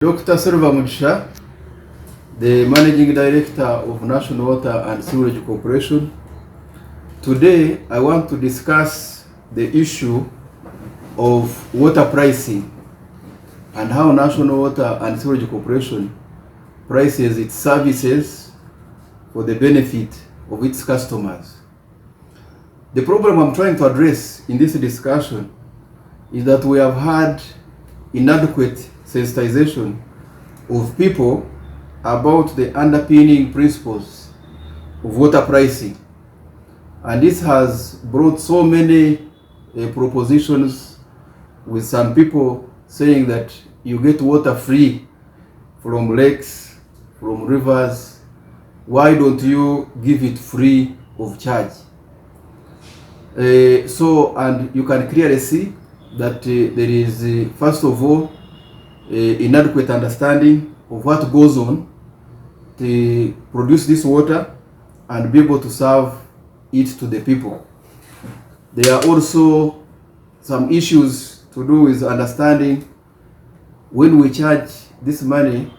Dr. Silver Mugisha, the Managing Director of National Water and Sewerage Corporation. Today, I want to discuss the issue of water pricing and how National Water and Sewerage Corporation prices its services for the benefit of its customers. The problem I'm trying to address in this discussion is that we have had inadequate sensitization of people about the underpinning principles of water pricing, and this has brought so many propositions, with some people saying that you get water free from lakes, from rivers. Why don't you give it free of charge? And you can clearly see that there is first of all inadequate understanding of what goes on to produce this water and be able to serve it to the people. There are also some issues to do with understanding when we charge this money,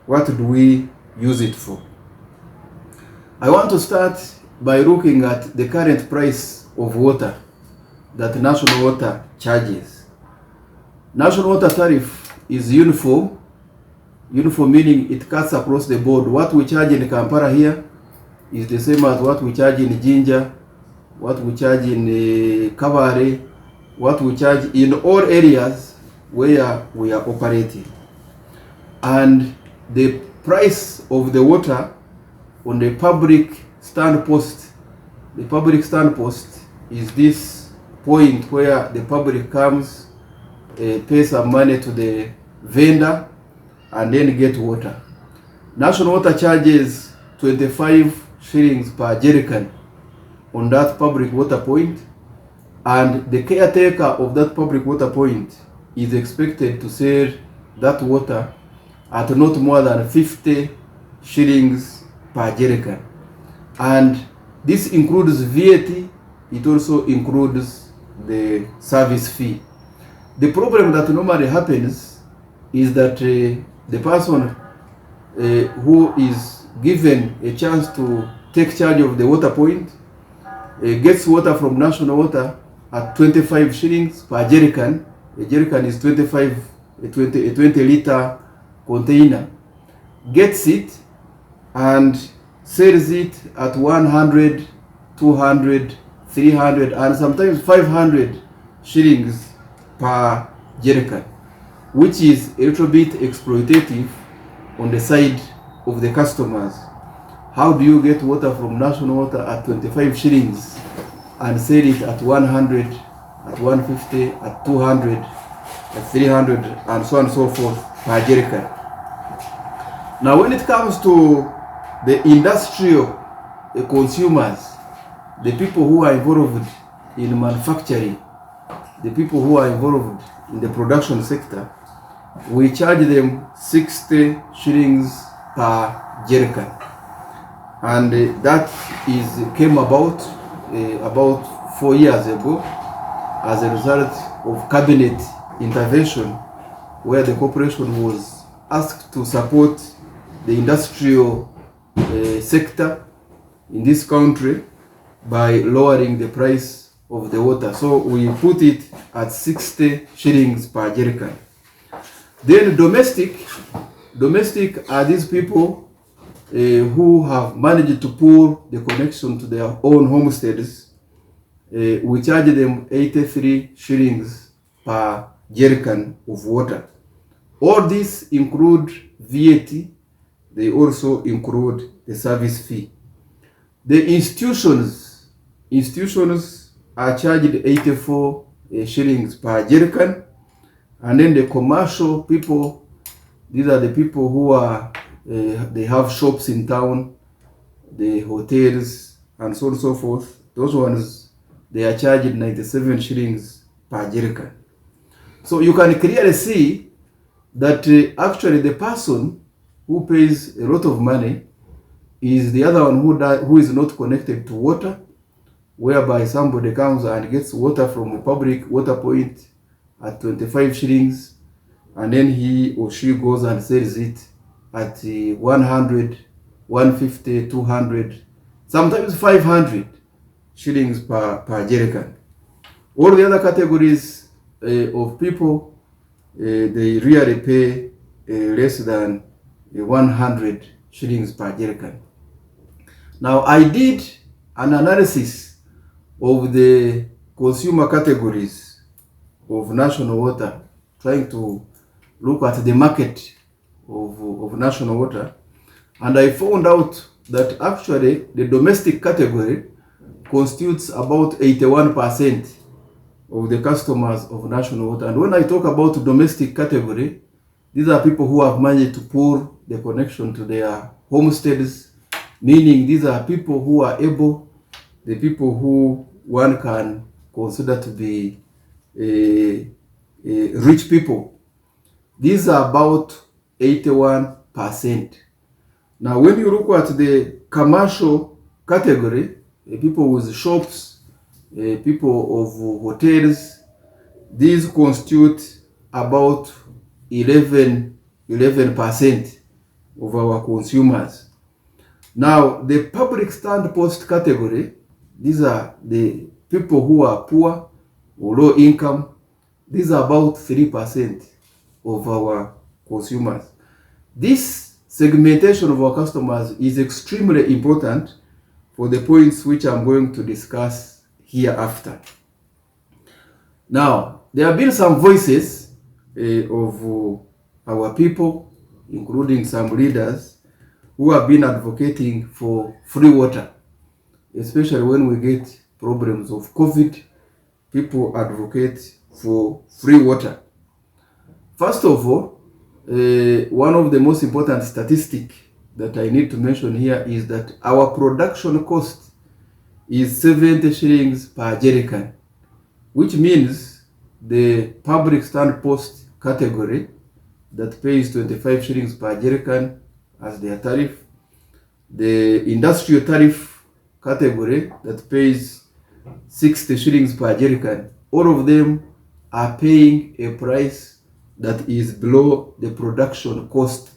what do we use it for? I want to start by looking at the current price of water that National Water charges. National Water Tariff is uniform meaning it cuts across the board. What we charge in Kampala here is the same as what we charge in Jinja, what we charge in Kabare, what we charge in all areas where we are operating. And the price of the water on the public stand post is this point where the public comes, pay some money to the vendor, and then get water. National Water charges 25 shillings per jerrycan on that public water point, and the caretaker of that public water point is expected to sell that water at not more than 50 shillings per jerrycan. And this includes VAT, it also includes the service fee. The problem that normally happens is that the person who is given a chance to take charge of the water point gets water from National Water at 25 shillings per jerrycan. A jerrycan is 20 liter container. Gets it and sells it at 100, 200, 300, and sometimes 500 shillings per jerrycan, which is a little bit exploitative on the side of the customers. How do you get water from National Water at 25 shillings and sell it at 100, at 150, at 200, at 300, and so on and so forth per jerrycan? Now, when it comes to the industrial consumers, the people who are involved in manufacturing, the people who are involved in the production sector, we charge them 60 shillings per jerrycan. And that came about 4 years ago as a result of cabinet intervention, where the corporation was asked to support the industrial sector in this country by lowering the price of the water. So we put it at 60 shillings per jerrycan. Then domestic are these people who have managed to pull the connection to their own homesteads. We charge them 83 shillings per jerrycan of water. All these include VAT. They also include the service fee. The institutions are charged 84 shillings per jerrycan, and then the commercial people, these are the people who are they have shops in town, the hotels, and so on and so forth. Those ones, they are charged 97 shillings per jerrycan. So you can clearly see that actually the person who pays a lot of money is the other one who is not connected to water, whereby somebody comes and gets water from a public water point at 25 shillings, and then he or she goes and sells it at 100, 150, 200, sometimes 500 shillings per jerrycan. All the other categories of people, they really pay less than 100 shillings per jerrycan. Now, I did an analysis of the consumer categories of national water, trying to look at the market of national water, and I found out that actually the domestic category constitutes about 81% of the customers of national water. And when I talk about domestic category, these are people who have managed to pull the connection to their homesteads, meaning these are people who are able, the people who one can consider to be rich people. These are about 81%. Now, when you look at the commercial category, people with shops, people of hotels, these constitute about 11% of our consumers. Now, the public stand post category, these are the people who are poor or low income. These are about 3% of our consumers. This segmentation of our customers is extremely important for the points which I'm going to discuss hereafter. Now, there have been some voices of our people, including some leaders, who have been advocating for free water, especially when we get problems of COVID. People advocate for free water. First of all, one of the most important statistics that I need to mention here is that our production cost is 70 shillings per jerrycan, which means the public stand post category that pays 25 shillings per jerrycan as their tariff, the industrial tariff category that pays 60 shillings per jerrycan, all of them are paying a price that is below the production cost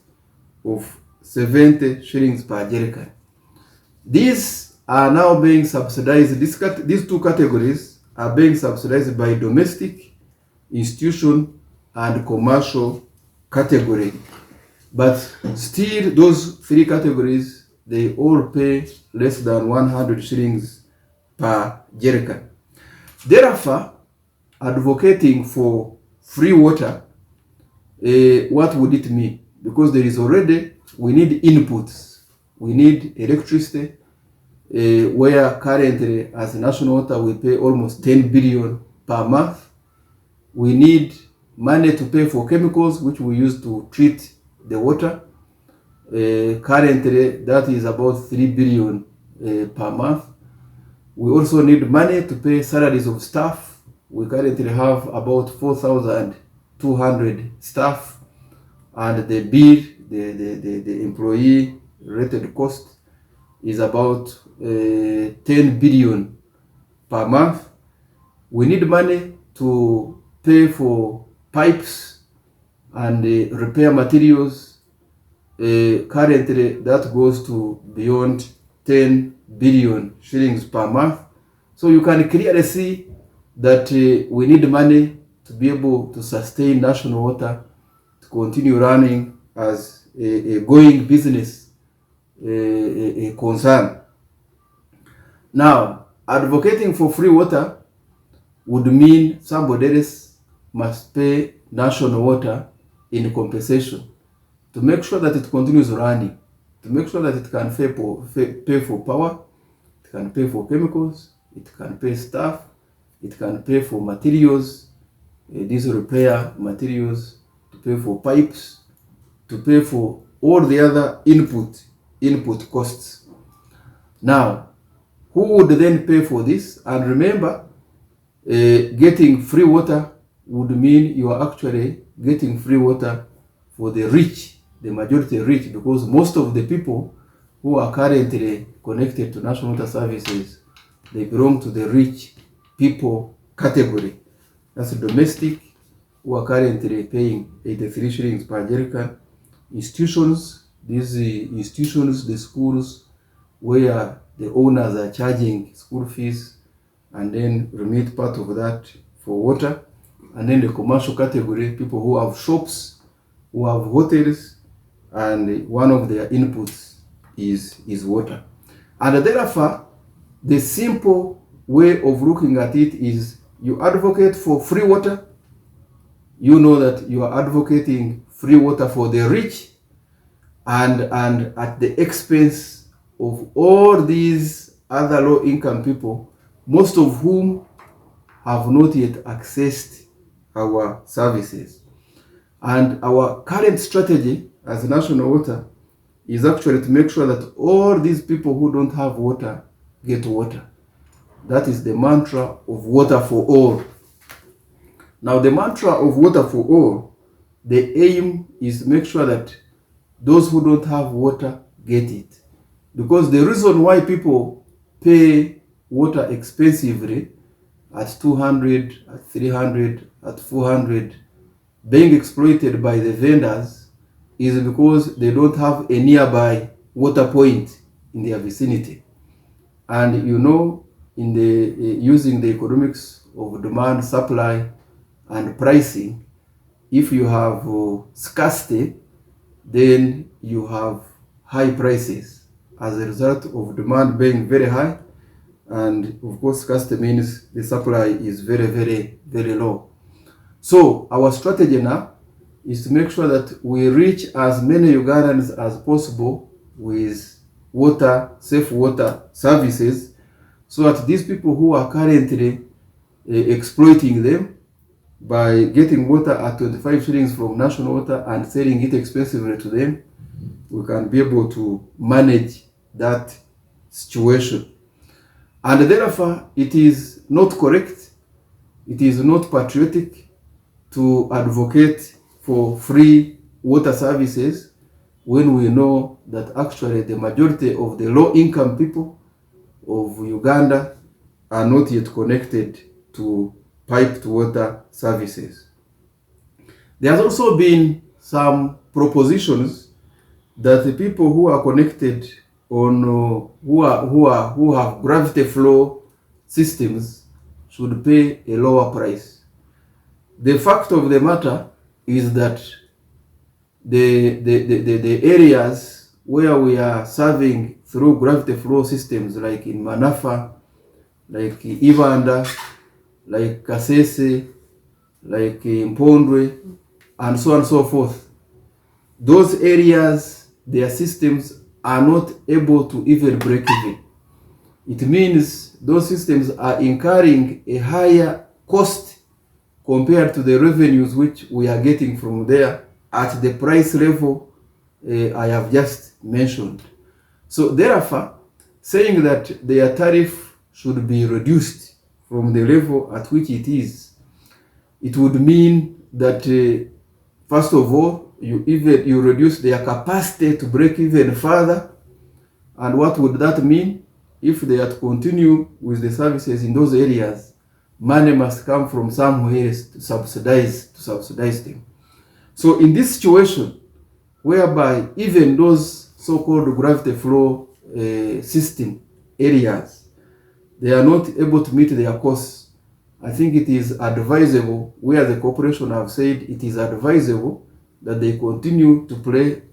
of 70 shillings per jerrycan. These are now being subsidized. These two categories are being subsidized by domestic, institution, and commercial category. But still, those three categories, they all pay less than 100 shillings per jerrycan. Therefore, advocating for free water, what would it mean? Because there is already, we need inputs. We need electricity, where currently as national water we pay almost 10 billion per month. We need money to pay for chemicals which we use to treat the water. Currently that is about 3 billion per month. We also need money to pay salaries of staff. We currently have about 4,200 staff, and the bill, the employee rated cost is about 10 billion per month. We need money to pay for pipes and repair materials. Currently that goes to beyond 10 billion shillings per month. So you can clearly see that we need money to be able to sustain national water, to continue running as a going business a concern. Now, advocating for free water would mean somebody else must pay national water in compensation to make sure that it continues running, to make sure that it can pay for power, it can pay for chemicals, it can pay staff, it can pay for materials, these repair materials, to pay for pipes, to pay for all the other input costs. Now, who would then pay for this? And remember, getting free water would mean you are actually getting free water for the rich, the majority rich, because most of the people who are currently connected to national water services, they belong to the rich people category. That's domestic who are currently paying 83 shillings per jerrycan. Institutions, these institutions, the schools where the owners are charging school fees and then remit part of that for water. And then the commercial category, people who have shops, who have hotels, and one of their inputs is water. And therefore, the simple way of looking at it is you advocate for free water. You know that you are advocating free water for the rich and at the expense of all these other low-income people, most of whom have not yet accessed our services. And our current strategy as National Water is actually to make sure that all these people who don't have water get water. That is the mantra of water for all. Now, the mantra of water for all, the aim is to make sure that those who don't have water get it. Because the reason why people pay water expensively at 200, at 300, at 400, being exploited by the vendors is because they don't have a nearby water point in their vicinity. And you know, in the using the economics of demand, supply, and pricing, if you have scarcity, then you have high prices as a result of demand being very high. And of course, scarcity means the supply is very, very, very low. So our strategy now is to make sure that we reach as many Ugandans as possible with water, safe water services, so that these people who are currently exploiting them by getting water at 25 shillings from National Water and selling it expensively to them, we can be able to manage that situation. And therefore, it is not correct, it is not patriotic to advocate for free water services when we know that actually the majority of the low-income people of Uganda are not yet connected to piped water services. There has also been some propositions that the people who are connected on who have gravity flow systems should pay a lower price. The fact of the matter is that the areas where we are serving through gravity flow systems, like in Manafa, like Ibanda, like Kasese, like Mpondwe, and so on and so forth, those areas, their systems are not able to even break even. It means those systems are incurring a higher cost compared to the revenues which we are getting from there at the price level I have just mentioned. So therefore, saying that their tariff should be reduced from the level at which it is, it would mean that first of all, you reduce their capacity to break even further. And what would that mean? If they are to continue with the services in those areas, money must come from somewhere else to subsidize them. So in this situation, whereby even those so-called gravity flow system areas, they are not able to meet their costs, I think it is advisable, where the corporation have said it is advisable that they continue to pay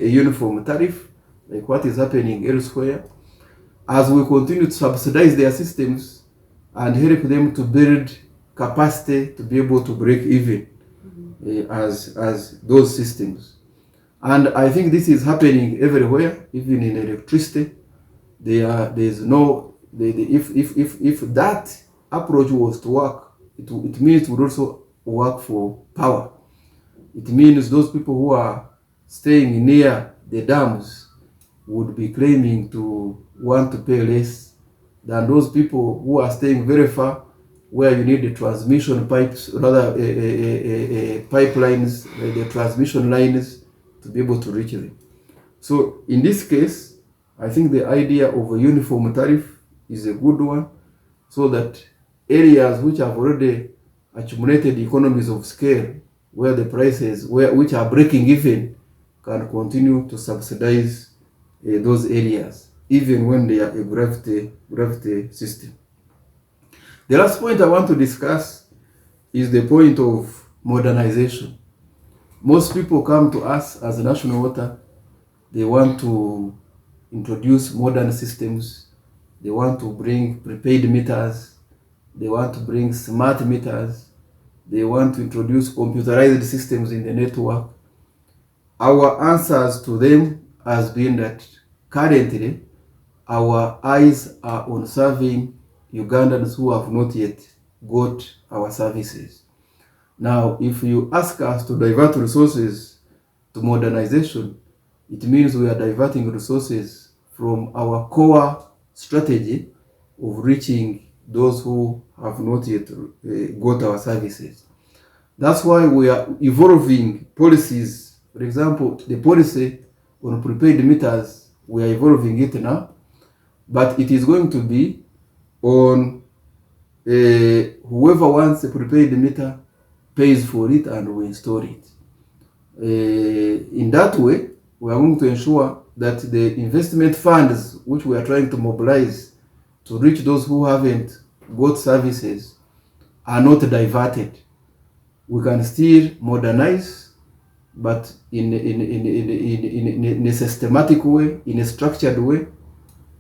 a uniform tariff, like what is happening elsewhere, as we continue to subsidize their systems and help them to build capacity to be able to break even as those systems. And I think this is happening everywhere, even in electricity. If that approach was to work, it means it would also work for power. It means those people who are staying near the dams would be claiming to want to pay less than those people who are staying very far, where you need the transmission pipes, rather pipelines, the transmission lines to be able to reach them. So in this case, I think the idea of a uniform tariff is a good one, so that areas which have already accumulated economies of scale, where the prices which are breaking even can continue to subsidize those areas, even when they are a gravity system. The last point I want to discuss is the point of modernization. Most people come to us as National Water. They want to introduce modern systems. They want to bring prepaid meters. They want to bring smart meters. They want to introduce computerized systems in the network. Our answers to them has been that currently our eyes are on serving Ugandans who have not yet got our services. Now, if you ask us to divert resources to modernization, it means we are diverting resources from our core strategy of reaching those who have not yet got our services. That's why we are evolving policies. For example, the policy on prepaid meters, we are evolving it now, but it is going to be on whoever wants a prepaid meter pays for it and we install it. In that way, we are going to ensure that the investment funds which we are trying to mobilize to reach those who haven't got services are not diverted. We can still modernize, but in a systematic way, in a structured way,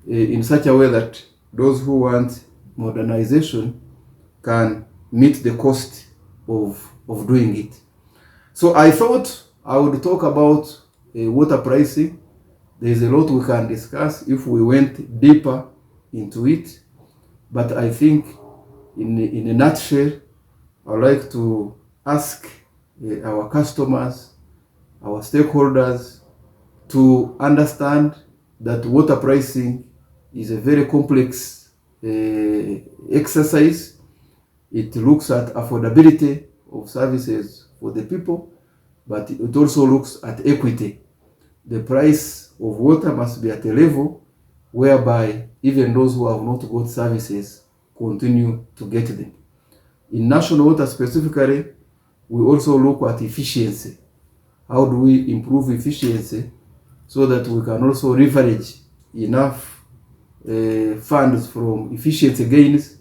in such a way that those who want modernization can meet the cost of doing it. So I thought I would talk about water pricing. There is a lot we can discuss if we went deeper into it, but I think in a nutshell, I would like to ask our customers, our stakeholders, to understand that water pricing is a very complex exercise. It looks at affordability of services for the people, but it also looks at equity. The price of water must be at a level whereby even those who have not got services continue to get them. In national water specifically, we also look at efficiency. How do we improve efficiency so that we can also leverage enough funds from efficiency gains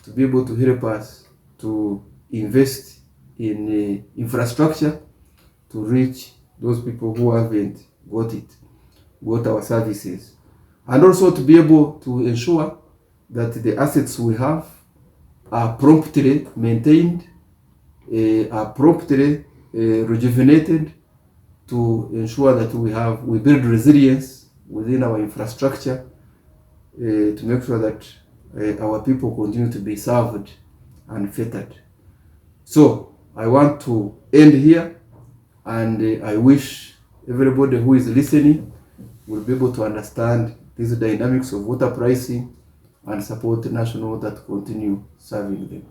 to be able to help us to invest in infrastructure to reach those people who haven't got our services, and also to be able to ensure that the assets we have are promptly maintained, are promptly rejuvenated, to ensure that we build resilience within our infrastructure, to make sure that our people continue to be served and fettered. So I want to end here, and I wish everybody who is listening will be able to understand these dynamics of water pricing and support the national water to continue serving them.